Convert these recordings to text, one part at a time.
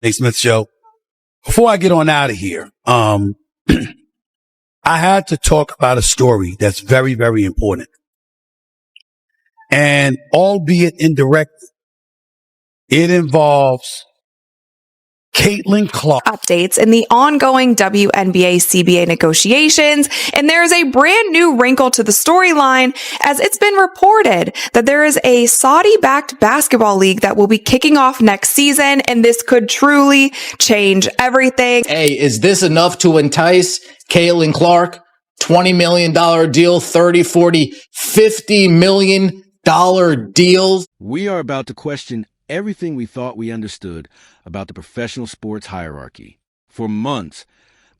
Nate Smith Show. Before I get on out of here, I had to talk about a story that's very, very important. And albeit indirect, it involves Caitlin Clark. Updates in the ongoing WNBA CBA negotiations, and there is a brand new wrinkle to the storyline as it's been reported that there is a Saudi-backed basketball league that will be kicking off next season, and this could truly change everything. Hey, is this enough to entice Caitlin Clark? $20 million deal, 30, 40, $50 million deals. We are about to question everything we thought we understood about the professional sports hierarchy. For months,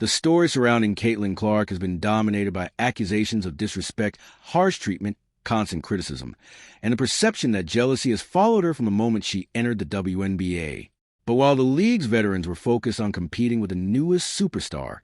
the story surrounding Caitlin Clark has been dominated by accusations of disrespect, harsh treatment, constant criticism, and the perception that jealousy has followed her from the moment she entered the WNBA. But while the league's veterans were focused on competing with the newest superstar,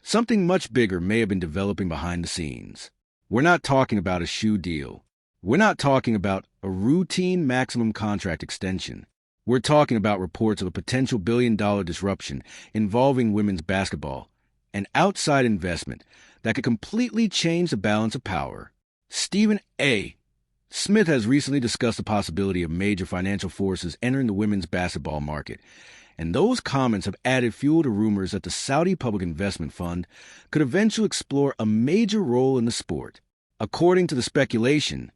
something much bigger may have been developing behind the scenes. We're not talking about a shoe deal. We're not talking about a routine maximum contract extension. We're talking about reports of a potential billion-dollar disruption involving women's basketball, an outside investment that could completely change the balance of power. Stephen A. Smith has recently discussed the possibility of major financial forces entering the women's basketball market, and those comments have added fuel to rumors that the Saudi Public Investment Fund could eventually explore a major role in the sport. According to the speculation,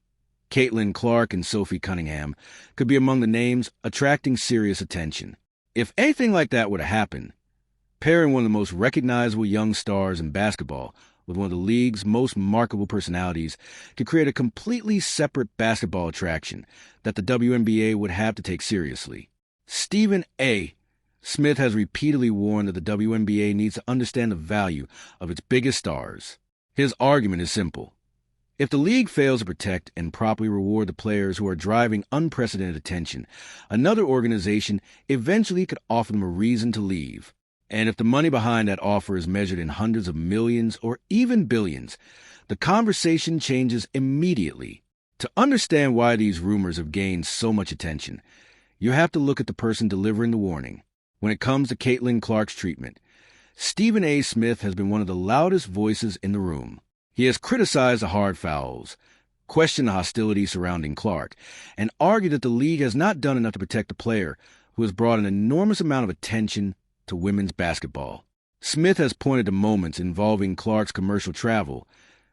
Caitlin Clark and Sophie Cunningham could be among the names attracting serious attention. If anything like that were to happen, pairing one of the most recognizable young stars in basketball with one of the league's most remarkable personalities could create a completely separate basketball attraction that the WNBA would have to take seriously. Stephen A. Smith has repeatedly warned that the WNBA needs to understand the value of its biggest stars. His argument is simple. If the league fails to protect and properly reward the players who are driving unprecedented attention, another organization eventually could offer them a reason to leave. And if the money behind that offer is measured in hundreds of millions or even billions, the conversation changes immediately. To understand why these rumors have gained so much attention, you have to look at the person delivering the warning. When it comes to Caitlin Clark's treatment, Stephen A. Smith has been one of the loudest voices in the room. He has criticized the hard fouls, questioned the hostility surrounding Clark, and argued that the league has not done enough to protect the player who has brought an enormous amount of attention to women's basketball. Smith has pointed to moments involving Clark's commercial travel,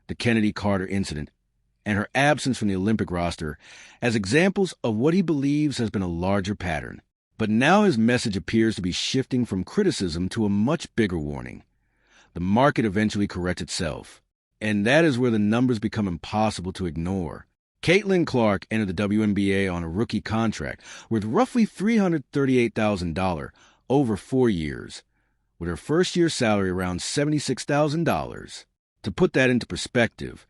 the Kennedy Carter incident, and her absence from the Olympic roster as examples of what he believes has been a larger pattern. But now his message appears to be shifting from criticism to a much bigger warning. The market eventually corrects itself. And that is where the numbers become impossible to ignore. Caitlin Clark entered the WNBA on a rookie contract worth roughly $338,000 over 4 years, with her first-year salary around $76,000. To put that into perspective,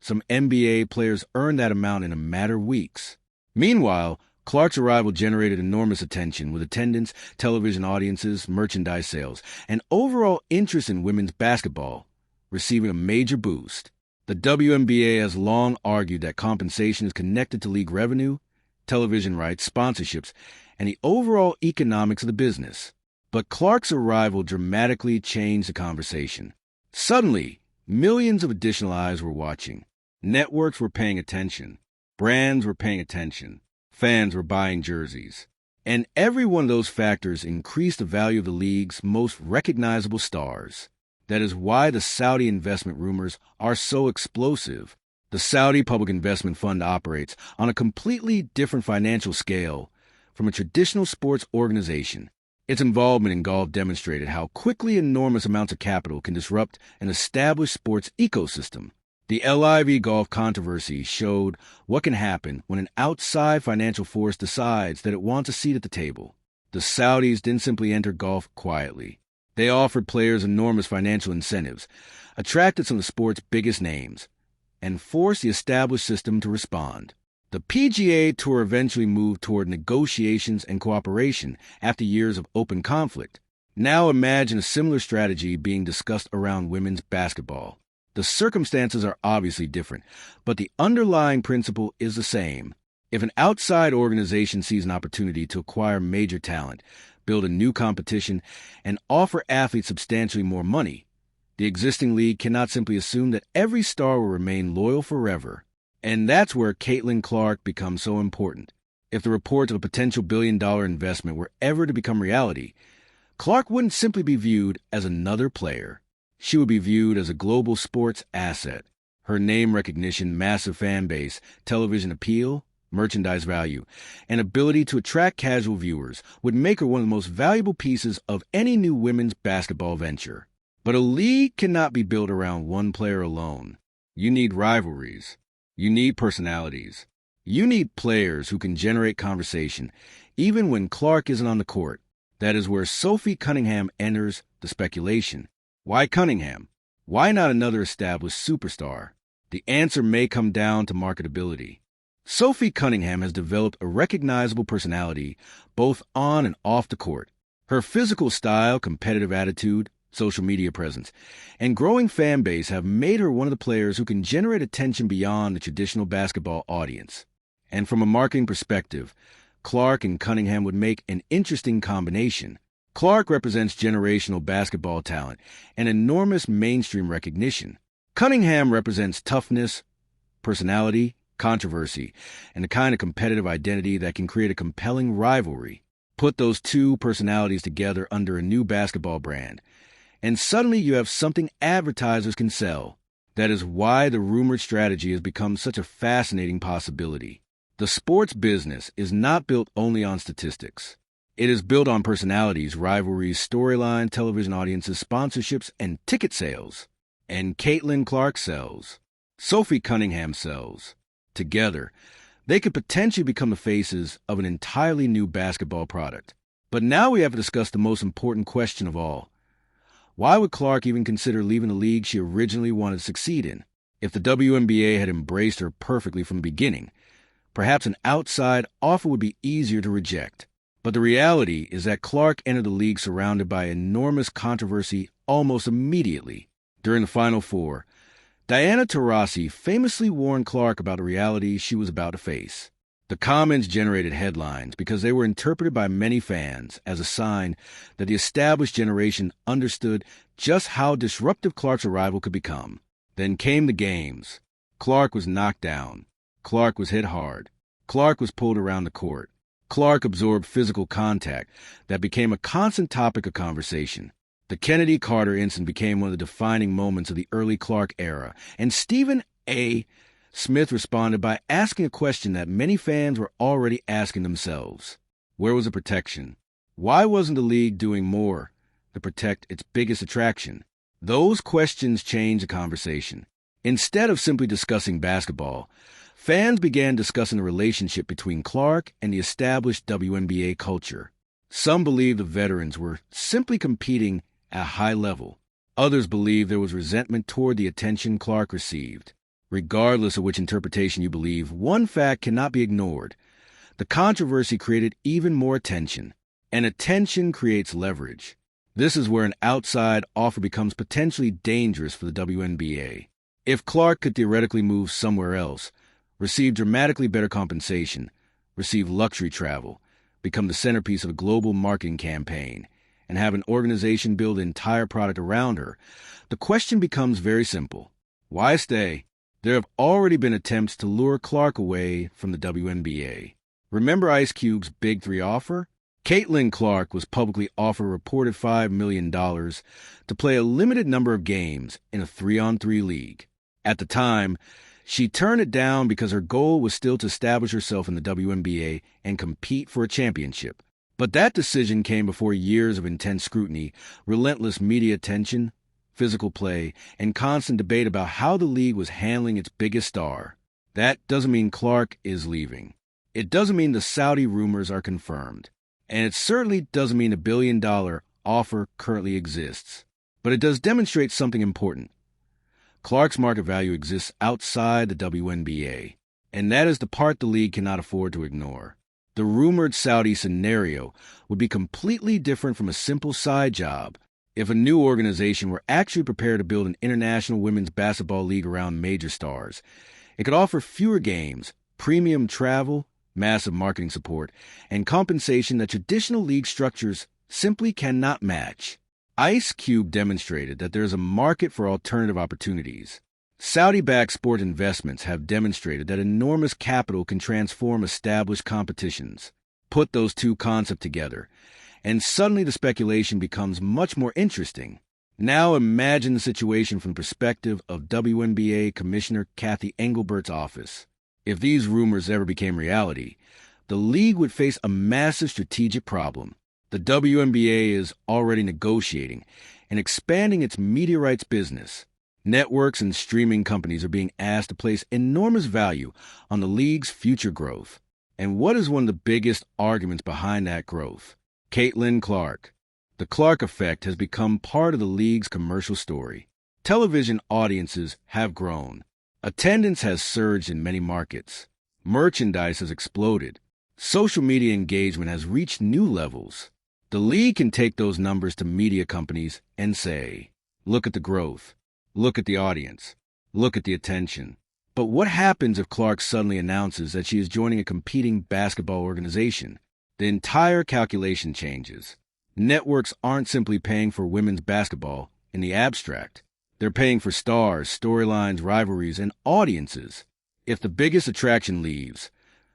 some NBA players earned that amount in a matter of weeks. Meanwhile, Clark's arrival generated enormous attention with attendance, television audiences, merchandise sales, and overall interest in women's basketball receiving a major boost. The WNBA has long argued that compensation is connected to league revenue, television rights, sponsorships, and the overall economics of the business. But Clark's arrival dramatically changed the conversation. Suddenly, millions of additional eyes were watching. Networks were paying attention. Brands were paying attention. Fans were buying jerseys. And every one of those factors increased the value of the league's most recognizable stars. That is why the Saudi investment rumors are so explosive. The Saudi Public Investment Fund operates on a completely different financial scale from a traditional sports organization. Its involvement in golf demonstrated how quickly enormous amounts of capital can disrupt an established sports ecosystem. The LIV golf controversy showed what can happen when an outside financial force decides that it wants a seat at the table. The Saudis didn't simply enter golf quietly. They offered players enormous financial incentives, attracted some of the sport's biggest names, and forced the established system to respond. The PGA Tour eventually moved toward negotiations and cooperation after years of open conflict. Now imagine a similar strategy being discussed around women's basketball. The circumstances are obviously different, but the underlying principle is the same. If an outside organization sees an opportunity to acquire major talent, build a new competition, and offer athletes substantially more money. The existing league cannot simply assume that every star will remain loyal forever. And that's where Caitlin Clark becomes so important. If the reports of a potential billion-dollar investment were ever to become reality, Clark wouldn't simply be viewed as another player. She would be viewed as a global sports asset. Her name recognition, massive fan base, television appeal, merchandise value, and ability to attract casual viewers would make her one of the most valuable pieces of any new women's basketball venture. But a league cannot be built around one player alone. You need rivalries. You need personalities. You need players who can generate conversation, even when Clark isn't on the court. That is where Sophie Cunningham enters the speculation. Why Cunningham? Why not another established superstar? The answer may come down to marketability. Sophie Cunningham has developed a recognizable personality both on and off the court. Her physical style, competitive attitude, social media presence, and growing fan base have made her one of the players who can generate attention beyond the traditional basketball audience. And from a marketing perspective, Clark and Cunningham would make an interesting combination. Clark represents generational basketball talent and enormous mainstream recognition. Cunningham represents toughness, personality, controversy, and the kind of competitive identity that can create a compelling rivalry. Put those two personalities together under a new basketball brand, and suddenly you have something advertisers can sell. That is why the rumored strategy has become such a fascinating possibility. The sports business is not built only on statistics. It is built on personalities, rivalries, storyline, television audiences, sponsorships, and ticket sales. And Caitlin Clark sells. Sophie Cunningham sells. Together, they could potentially become the faces of an entirely new basketball product. But now we have to discuss the most important question of all. Why would Clark even consider leaving the league she originally wanted to succeed in? If the WNBA had embraced her perfectly from the beginning, perhaps an outside offer would be easier to reject. But the reality is that Clark entered the league surrounded by enormous controversy almost immediately. During the Final Four, Diana Taurasi famously warned Clark about the reality she was about to face. The comments generated headlines because they were interpreted by many fans as a sign that the established generation understood just how disruptive Clark's arrival could become. Then came the games. Clark was knocked down. Clark was hit hard. Clark was pulled around the court. Clark absorbed physical contact that became a constant topic of conversation. The Kennedy Carter incident became one of the defining moments of the early Clark era, and Stephen A. Smith responded by asking a question that many fans were already asking themselves. Where was the protection? Why wasn't the league doing more to protect its biggest attraction? Those questions changed the conversation. Instead of simply discussing basketball, fans began discussing the relationship between Clark and the established WNBA culture. Some believed the veterans were simply competing at a high level. Others believed there was resentment toward the attention Clark received. Regardless of which interpretation you believe, one fact cannot be ignored. The controversy created even more attention, and attention creates leverage. This is where an outside offer becomes potentially dangerous for the WNBA. If Clark could theoretically move somewhere else, receive dramatically better compensation, receive luxury travel, become the centerpiece of a global marketing campaign, and have an organization build an entire product around her, the question becomes very simple. Why stay? There have already been attempts to lure Clark away from the WNBA. Remember Ice Cube's Big Three offer? Caitlin Clark was publicly offered a reported $5 million to play a limited number of games in a 3-on-3 league. At the time, she turned it down because her goal was still to establish herself in the WNBA and compete for a championship. But that decision came before years of intense scrutiny, relentless media attention, physical play, and constant debate about how the league was handling its biggest star. That doesn't mean Clark is leaving. It doesn't mean the Saudi rumors are confirmed. And it certainly doesn't mean a $1 billion offer currently exists. But it does demonstrate something important. Clark's market value exists outside the WNBA, and that is the part the league cannot afford to ignore. The rumored Saudi scenario would be completely different from a simple side job if a new organization were actually prepared to build an international women's basketball league around major stars. It could offer fewer games, premium travel, massive marketing support, and compensation that traditional league structures simply cannot match. Ice Cube demonstrated that there is a market for alternative opportunities. Saudi-backed sport investments have demonstrated that enormous capital can transform established competitions. Put those two concepts together, and suddenly the speculation becomes much more interesting. Now imagine the situation from the perspective of WNBA Commissioner Kathy Engelbert's office. If these rumors ever became reality, the league would face a massive strategic problem. The WNBA is already negotiating and expanding its media rights business. Networks and streaming companies are being asked to place enormous value on the league's future growth. And what is one of the biggest arguments behind that growth? Caitlin Clark. The Clark effect has become part of the league's commercial story. Television audiences have grown. Attendance has surged in many markets. Merchandise has exploded. Social media engagement has reached new levels. The league can take those numbers to media companies and say, look at the growth. Look at the audience. Look at the attention. But what happens if Clark suddenly announces that she is joining a competing basketball organization? The entire calculation changes. Networks aren't simply paying for women's basketball in the abstract. They're paying for stars, storylines, rivalries, and audiences. If the biggest attraction leaves,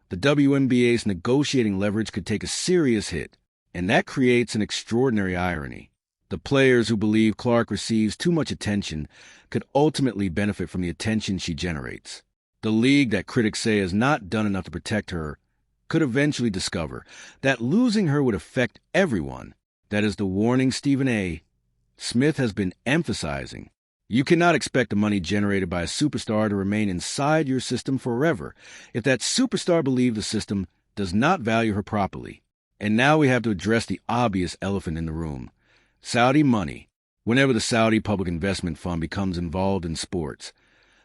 the WNBA's negotiating leverage could take a serious hit, and that creates an extraordinary irony. The players who believe Clark receives too much attention could ultimately benefit from the attention she generates. The league that critics say has not done enough to protect her could eventually discover that losing her would affect everyone. That is the warning Stephen A. Smith has been emphasizing. You cannot expect the money generated by a superstar to remain inside your system forever if that superstar believes the system does not value her properly. And now we have to address the obvious elephant in the room. Saudi money. Whenever the Saudi Public Investment Fund becomes involved in sports,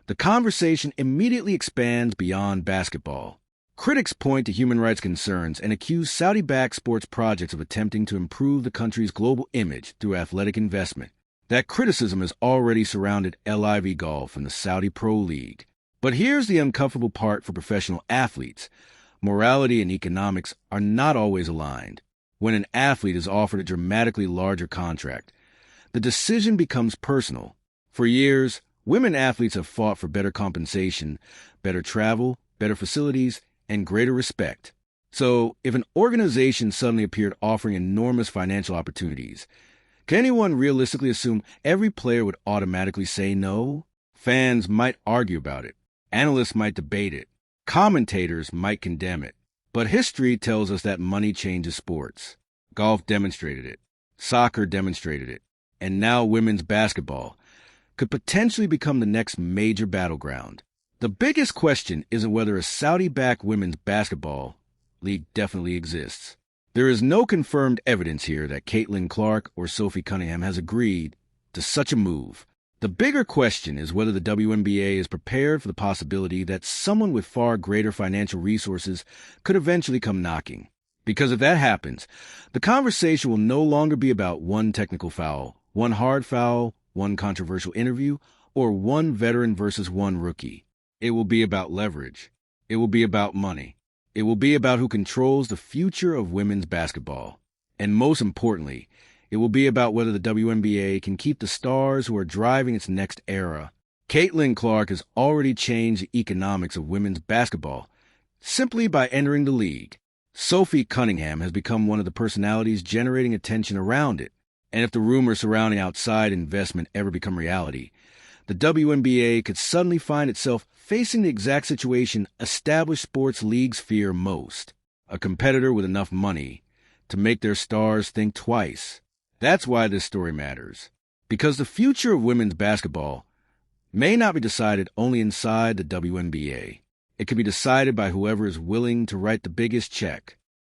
the conversation immediately expands beyond basketball. Critics point to human rights concerns and accuse Saudi-backed sports projects of attempting to improve the country's global image through athletic investment. That criticism has already surrounded LIV Golf and the Saudi Pro League. But here's the uncomfortable part for professional athletes. Morality and economics are not always aligned. When an athlete is offered a dramatically larger contract, the decision becomes personal. For years, women athletes have fought for better compensation, better travel, better facilities, and greater respect. So, if an organization suddenly appeared offering enormous financial opportunities, can anyone realistically assume every player would automatically say no? Fans might argue about it. Analysts might debate it. Commentators might condemn it. But history tells us that money changes sports. Golf demonstrated it. Soccer demonstrated it. And now women's basketball could potentially become the next major battleground. The biggest question isn't whether a Saudi-backed women's basketball league definitely exists. There is no confirmed evidence here that Caitlin Clark or Sophie Cunningham has agreed to such a move. The bigger question is whether the WNBA is prepared for the possibility that someone with far greater financial resources could eventually come knocking. Because if that happens, the conversation will no longer be about one technical foul, one hard foul, one controversial interview, or one veteran versus one rookie. It will be about leverage. It will be about money. It will be about who controls the future of women's basketball. And most importantly, it will be about whether the WNBA can keep the stars who are driving its next era. Caitlin Clark has already changed the economics of women's basketball simply by entering the league. Sophie Cunningham has become one of the personalities generating attention around it. And if the rumors surrounding outside investment ever become reality, the WNBA could suddenly find itself facing the exact situation established sports leagues fear most: a competitor with enough money to make their stars think twice. That's why this story matters. Because the future of women's basketball may not be decided only inside the WNBA. It can be decided by whoever is willing to write the biggest check.